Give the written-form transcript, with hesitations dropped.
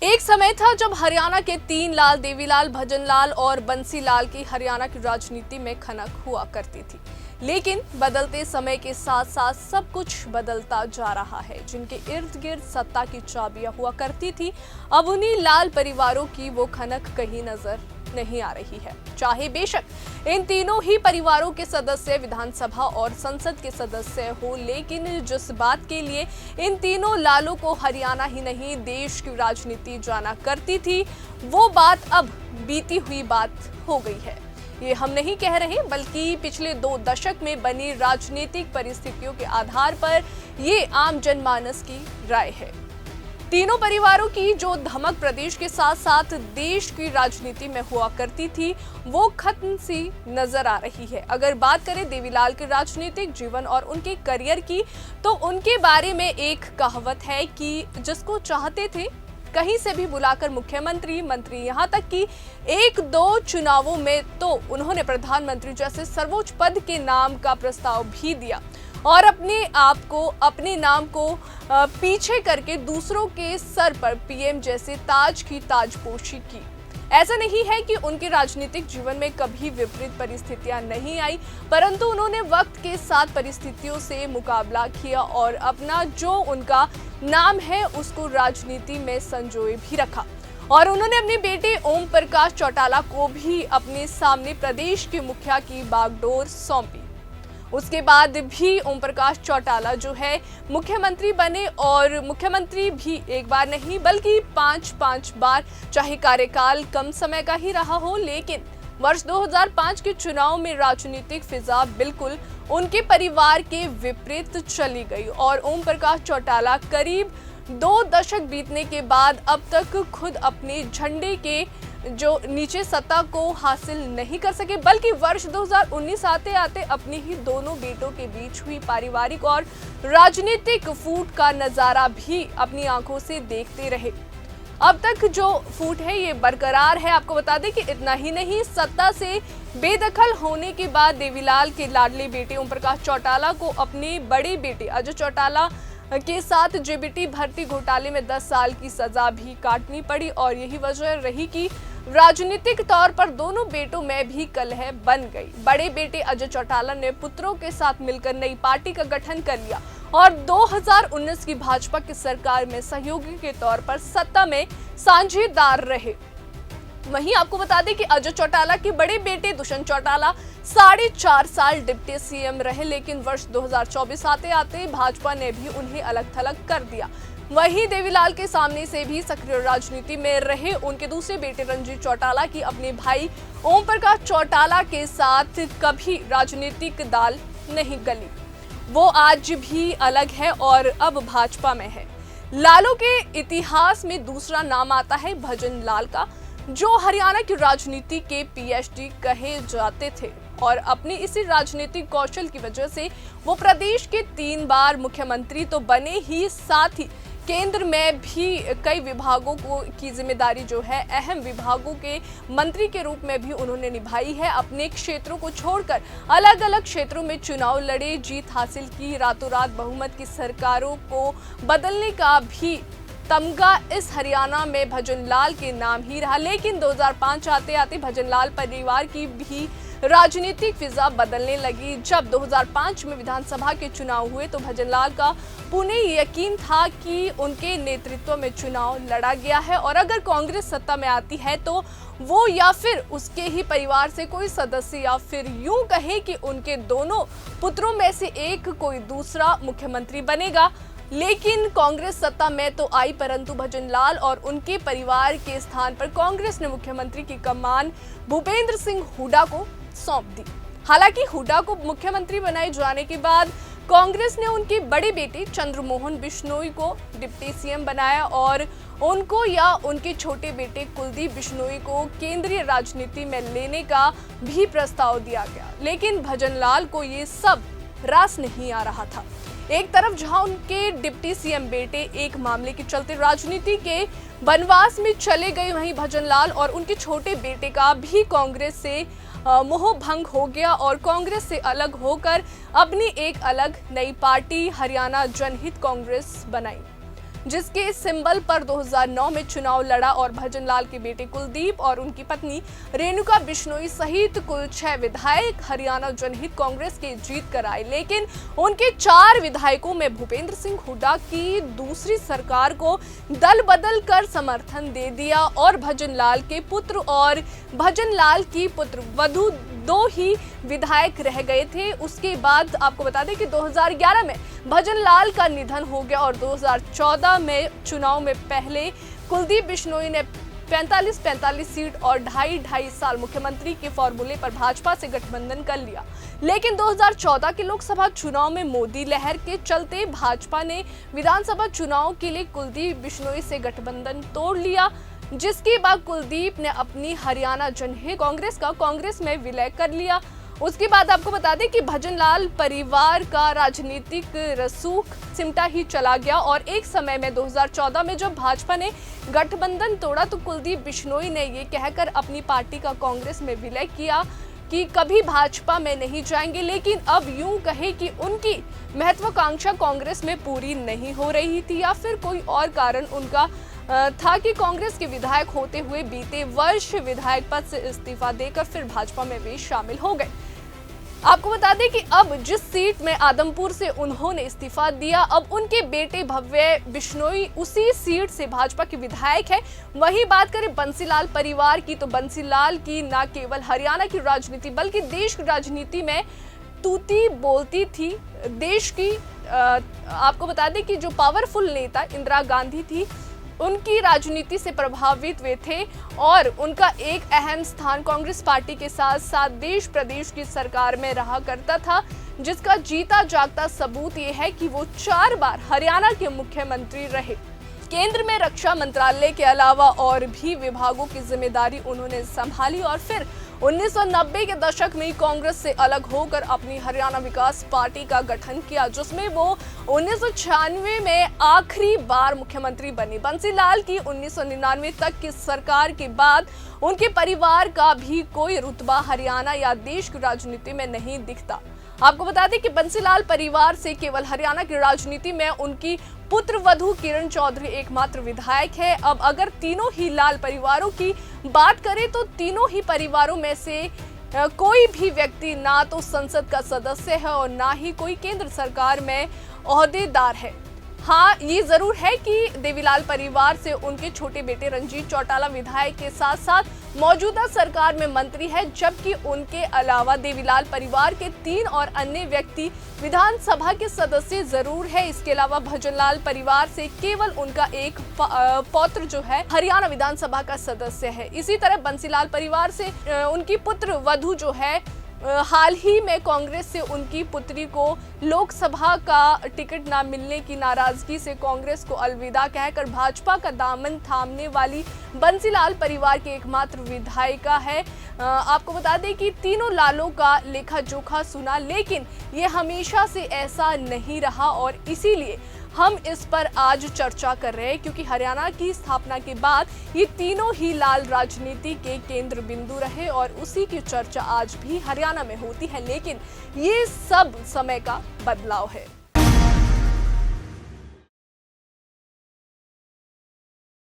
एक समय था जब हरियाणा के तीन लाल, देवीलाल, भजनलाल और बंसीलाल की हरियाणा की राजनीति में खनक हुआ करती थी। लेकिन बदलते समय के साथ साथ सब कुछ बदलता जा रहा है। जिनके इर्द गिर्द सत्ता की चाबियां हुआ करती थी, अब उन्हीं लाल परिवारों की वो खनक कहीं नजर नहीं आ रही है। चाहे बेशक इन तीनों ही परिवारों के सदस्य विधानसभा और संसद के सदस्य हो, लेकिन जिस बात के लिए इन तीनों लालों को हरियाणा ही नहीं देश की राजनीति जाना करती थी, वो बात अब बीती हुई बात हो गई है। ये हम नहीं कह रहे, बल्कि पिछले 2 दशक में बनी राजनीतिक परिस्थितियों के आधार पर ये आम जनमानस की राय है। तीनों परिवारों की जो धमक प्रदेश के साथ साथ देश की राजनीति में हुआ करती थी, वो खत्म सी नजर आ रही है। अगर बात करें देवीलाल के राजनीतिक जीवन और उनके करियर की, तो उनके बारे में एक कहावत है कि जिसको चाहते थे कहीं से भी बुलाकर मुख्यमंत्री, मंत्री, यहाँ तक कि 1-2 चुनावों में तो उन्होंने प्रधानमंत्री जैसे सर्वोच्च पद के नाम का प्रस्ताव भी दिया और अपने नाम को पीछे करके दूसरों के सर पर पीएम जैसे ताज की ताजपोशी की। ऐसा नहीं है कि उनके राजनीतिक जीवन में कभी विपरीत परिस्थितियां नहीं आई, परंतु उन्होंने वक्त के साथ परिस्थितियों से मुकाबला किया और अपना जो उनका नाम है उसको राजनीति में संजोए भी रखा। और उन्होंने अपने बेटे ओम प्रकाश चौटाला को भी अपने सामने प्रदेश के मुखिया की बागडोर सौंपी। उसके बाद भी ओम प्रकाश चौटाला जो है मुख्यमंत्री बने और मुख्यमंत्री भी एक बार नहीं बल्कि 5-5 बार, चाहे कार्यकाल कम समय का ही रहा हो, लेकिन वर्ष 2005 के चुनाव में राजनीतिक फिजा बिल्कुल उनके परिवार के विपरीत चली गई और ओम प्रकाश चौटाला करीब 2 दशक बीतने के बाद अब तक खुद अपने झंडे के जो नीचे सत्ता को हासिल नहीं कर सके, बल्कि वर्ष 2019 आते आते अपने ही दोनों बेटों के बीच हुई पारिवारिक और राजनीतिक फूट का नजारा भी अपनी आंखों से देखते रहे। अब तक जो फूट है ये बरकरार है। आपको बता दें कि इतना ही नहीं, सत्ता से बेदखल होने के बाद देवीलाल के लाडले बेटे ओम प्रकाश चौटाला को अपने बड़े बेटे अजय चौटाला के साथ जेबीटी भर्ती घोटाले में 10 साल की सजा भी काटनी पड़ी और यही वजह रही कि राजनीतिक तौर पर दोनों बेटों में भी कलह बन गई। बड़े बेटे अजय चौटाला ने पुत्रों के साथ मिलकर नई पार्टी का गठन कर लिया और 2019 की भाजपा की सरकार में सहयोगी के तौर पर सत्ता में साझेदार रहे। वहीं आपको बता दें कि अजय चौटाला के बड़े बेटे दुष्यंत चौटाला 4.5 साल डिप्टी सीएम रहे, लेकिन वर्ष 2024 आते आते भाजपा ने भी उन्हें अलग थलग कर दिया। वहीं देवीलाल के सामने से भी सक्रिय राजनीति में रहे उनके दूसरे बेटे रंजीत चौटाला की अपने भाई ओम प्रकाश चौटाला के साथ कभी राजनीतिक दाल नहीं गली। वो आज भी अलग है और अब भाजपा में है। लालों के इतिहास में दूसरा नाम आता है भजनलाल का, जो हरियाणा की राजनीति के पीएचडी कहे जाते थे और अपनी इसी राजनीतिक कौशल की वजह से वो प्रदेश के 3 बार मुख्यमंत्री तो बने ही, साथ ही केंद्र में भी कई विभागों की जिम्मेदारी जो है अहम विभागों के मंत्री के रूप में भी उन्होंने निभाई है। अपने क्षेत्रों को छोड़कर अलग अलग क्षेत्रों में चुनाव लड़े, जीत हासिल की, रातों रात बहुमत की सरकारों को बदलने का भी तमगा इस हरियाणा में भजनलाल के नाम ही रहा। लेकिन 2005 आते आते भजनलाल परिवार की भी राजनीतिक फिजा बदलने लगी। जब 2005 में विधानसभा के चुनाव हुए तो भजनलाल का पुणे यकीन था कि उनके नेतृत्व में चुनाव लड़ा गया है और अगर कांग्रेस सत्ता में आती है तो वो या फिर उसके ही परिवार से कोई सदस्य या फिर यूं कहे कि उनके दोनों पुत्रों में से एक कोई दूसरा मुख्यमंत्री बनेगा। लेकिन कांग्रेस सत्ता में तो आई, परंतु भजनलाल और उनके परिवार के स्थान पर कांग्रेस ने मुख्यमंत्री की कमान भूपेंद्र सिंह हुड्डा को सौंप दी। हालांकि हुड्डा को मुख्यमंत्री बनाए जाने के बाद कांग्रेस ने उनके बड़े बेटे चंद्रमोहन बिश्नोई को डिप्टी सीएम बनाया और उनको या उनके छोटे बेटे कुलदीप बिश्नोई को केंद्रीय राजनीति में लेने का भी प्रस्ताव दिया गया। लेकिन भजनलाल को ये सब रास नहीं आ रहा था। एक तरफ जहां उनके डिप्टी सीएम बेटे एक मामले के चलते राजनीति के बनवास में चले गए, वहीं भजनलाल और उनके छोटे बेटे का भी कांग्रेस से मोह भंग हो गया और कांग्रेस से अलग होकर अपनी एक अलग नई पार्टी हरियाणा जनहित कांग्रेस बनाई। जिसके सिंबल पर 2009 में चुनाव लड़ा और भजन लाल के बेटे कुलदीप और उनकी पत्नी रेणुका बिश्नोई सहित कुल 6 विधायक हरियाणा जनहित कांग्रेस के जीत कर आए। लेकिन उनके 4 विधायकों में भूपेंद्र सिंह हुड्डा की दूसरी सरकार को दल बदल कर समर्थन दे दिया और भजन लाल के पुत्र और भजन लाल की पुत्र वधु 2 ही विधायक रह गए थे। उसके बाद आपको बता दें कि 2011 में भजन लाल का निधन हो गया और 2014 में चुनाव में पहले कुलदीप बिश्नोई ने 45-45 सीट और 2.5 साल मुख्यमंत्री के फॉर्मूले पर भाजपा से गठबंधन कर लिया। लेकिन 2014 के लोकसभा चुनाव में मोदी लहर के चलते भाजपा ने विधानसभा चुनाव के लिए कुलदीप बिश्नोई से गठबंधन तोड़ लिया, जिसके बाद कुलदीप ने अपनी हरियाणा जनहित कांग्रेस में विलय कर लिया। उसके बाद आपको बता दें कि भजन लाल परिवार का राजनीतिक रसूख सिमटा ही चला गया और एक समय में 2014 में जब भाजपा ने गठबंधन तोड़ा तो कुलदीप बिश्नोई ने ये कहकर अपनी पार्टी का कांग्रेस में विलय किया कि कभी भाजपा में नहीं जाएंगे। लेकिन अब यूं कहे कि उनकी महत्वाकांक्षा कांग्रेस में पूरी नहीं हो रही थी या फिर कोई और कारण उनका था कि कांग्रेस के विधायक होते हुए बीते वर्ष विधायक पद से इस्तीफा देकर फिर भाजपा में वे शामिल हो गए। आपको बता दें कि अब जिस सीट में आदमपुर से उन्होंने इस्तीफा दिया, अब उनके बेटे भव्य बिश्नोई उसी सीट से भाजपा के विधायक है। वही बात करें बंसीलाल परिवार की तो बंसीलाल की न केवल हरियाणा की राजनीति बल्कि देश की राजनीति में तूती बोलती थी। देश की आपको बता दें कि जो पावरफुल नेता इंदिरा गांधी थी, उनकी राजनीति से प्रभावित वे थे और उनका एक अहम स्थान कांग्रेस पार्टी के साथ साथ देश प्रदेश की सरकार में रहा करता था, जिसका जीता जागता सबूत ये है कि वो 4 बार हरियाणा के मुख्यमंत्री रहे। केंद्र में रक्षा मंत्रालय के अलावा और भी विभागों की जिम्मेदारी उन्होंने संभाली और फिर 1990 के दशक में कांग्रेस से अलग होकर अपनी हरियाणा विकास पार्टी का गठन किया, जिसमें वो 1996 में आखिरी बार मुख्यमंत्री बने। बंसीलाल की 1999 तक की सरकार के बाद उनके परिवार का भी कोई रुतबा हरियाणा या देश की राजनीति में नहीं दिखता। आपको बता दें कि बंसीलाल परिवार से केवल हरियाणा की राजनीति में उनकी पुत्र वधु किरण चौधरी एकमात्र विधायक है। अब अगर तीनों ही लाल परिवारों की बात करें तो तीनों ही परिवारों में से कोई भी व्यक्ति ना तो संसद का सदस्य है और ना ही कोई केंद्र सरकार में ओहदेदार है। हाँ, ये जरूर है कि देवीलाल परिवार से उनके छोटे बेटे रंजीत चौटाला विधायक के साथ साथ मौजूदा सरकार में मंत्री है, जबकि उनके अलावा देवीलाल परिवार के 3 और अन्य व्यक्ति विधानसभा के सदस्य जरूर है। इसके अलावा भजनलाल परिवार से केवल उनका एक पौत्र जो है हरियाणा विधानसभा का सदस्य है। इसी तरह बंसीलाल परिवार से उनकी पुत्र वधु जो है हाल ही में कांग्रेस से उनकी पुत्री को लोकसभा का टिकट ना मिलने की नाराजगी से कांग्रेस को अलविदा कहकर भाजपा का दामन थामने वाली बंसीलाल परिवार की एकमात्र विधायिका है। आपको बता दें कि तीनों लालों का लेखा जोखा सुना, लेकिन ये हमेशा से ऐसा नहीं रहा और इसीलिए हम इस पर आज चर्चा कर रहे हैं, क्योंकि हरियाणा की स्थापना के बाद ये तीनों ही लाल राजनीति के केंद्र बिंदु रहे और उसी की चर्चा आज भी हरियाणा में होती है। लेकिन ये सब समय का बदलाव है।